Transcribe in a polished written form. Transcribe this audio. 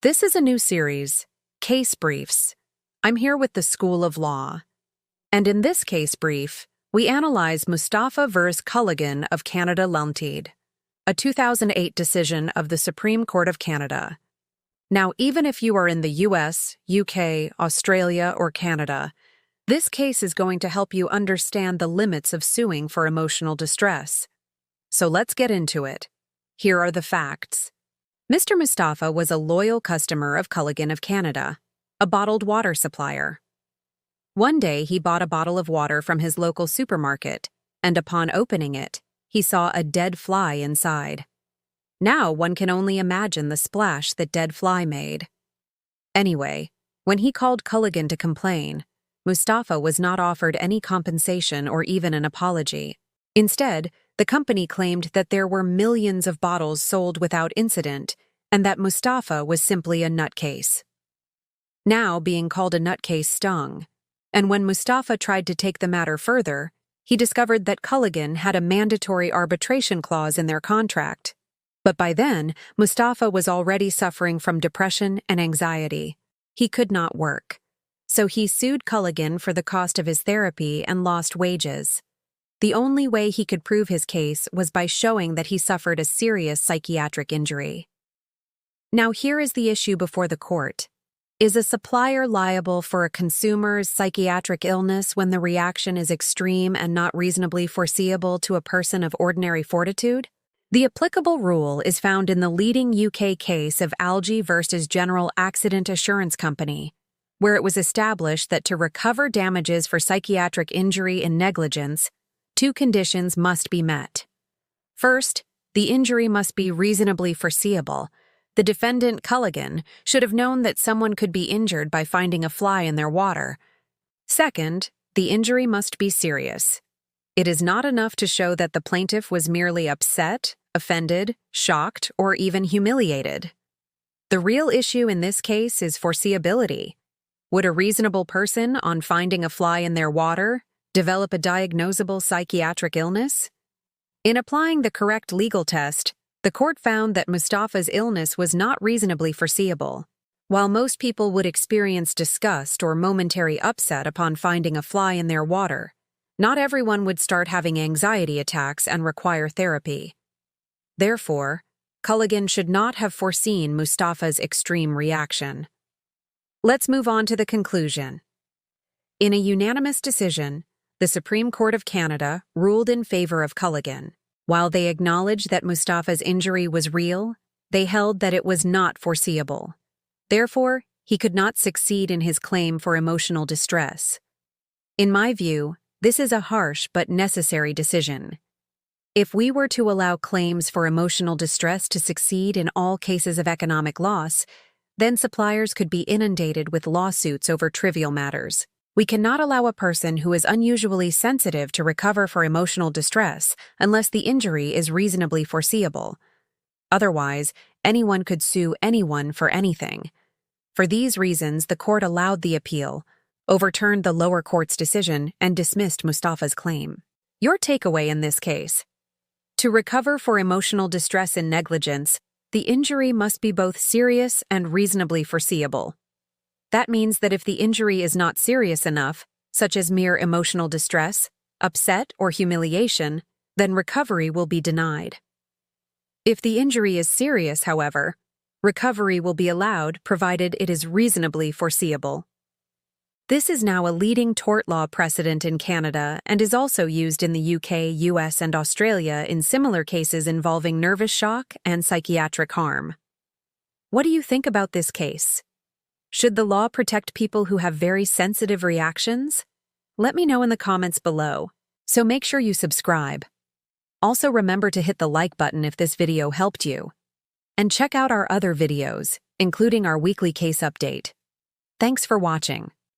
This is a new series, Case Briefs. I'm here with the School of Law. And in this case brief, we analyze Mustapha vs. Culligan of Canada Ltd, a 2008 decision of the Supreme Court of Canada. Now, even if you are in the US, UK, Australia, or Canada, this case is going to help you understand the limits of suing for emotional distress. So let's get into it. Here are the facts. Mr. Mustapha was a loyal customer of Culligan of Canada, a bottled water supplier. One day, he bought a bottle of water from his local supermarket, and upon opening it, he saw a dead fly inside. Now one can only imagine the splash that dead fly made. Anyway, when he called Culligan to complain, Mustapha was not offered any compensation or even an apology. Instead, the company claimed that there were millions of bottles sold without incident and that Mustapha was simply a nutcase. Now, being called a nutcase stung, and when Mustapha tried to take the matter further, he discovered that Culligan had a mandatory arbitration clause in their contract. But by then, Mustapha was already suffering from depression and anxiety. He could not work. So he sued Culligan for the cost of his therapy and lost wages. The only way he could prove his case was by showing that he suffered a serious psychiatric injury. Now here is the issue before the court. Is a supplier liable for a consumer's psychiatric illness when the reaction is extreme and not reasonably foreseeable to a person of ordinary fortitude? The applicable rule is found in the leading UK case of Algae v. General Accident Assurance Company, where it was established that to recover damages for psychiatric injury and negligence, two conditions must be met. First, the injury must be reasonably foreseeable. The defendant, Culligan, should have known that someone could be injured by finding a fly in their water. Second, the injury must be serious. It is not enough to show that the plaintiff was merely upset, offended, shocked, or even humiliated. The real issue in this case is foreseeability. Would a reasonable person, on finding a fly in their water, develop a diagnosable psychiatric illness? In applying the correct legal test, the court found that Mustapha's illness was not reasonably foreseeable. While most people would experience disgust or momentary upset upon finding a fly in their water, not everyone would start having anxiety attacks and require therapy. Therefore, Culligan should not have foreseen Mustapha's extreme reaction. Let's move on to the conclusion. In a unanimous decision, the Supreme Court of Canada ruled in favor of Culligan. While they acknowledged that Mustapha's injury was real, they held that it was not foreseeable. Therefore, he could not succeed in his claim for emotional distress. In my view, this is a harsh but necessary decision. If we were to allow claims for emotional distress to succeed in all cases of economic loss, then suppliers could be inundated with lawsuits over trivial matters. We cannot allow a person who is unusually sensitive to recover for emotional distress unless the injury is reasonably foreseeable. Otherwise, anyone could sue anyone for anything. For these reasons, the court allowed the appeal, overturned the lower court's decision, and dismissed Mustapha's claim. Your takeaway in this case: to recover for emotional distress and negligence, the injury must be both serious and reasonably foreseeable. That means that if the injury is not serious enough, such as mere emotional distress, upset, or humiliation, then recovery will be denied. If the injury is serious, however, recovery will be allowed provided it is reasonably foreseeable. This is now a leading tort law precedent in Canada and is also used in the UK, US, and Australia in similar cases involving nervous shock and psychiatric harm. What do you think about this case? Should the law protect people who have very sensitive reactions? Let me know in the comments below, so make sure you subscribe. Also remember to hit the like button if this video helped you. And check out our other videos, including our weekly case update. Thanks for watching.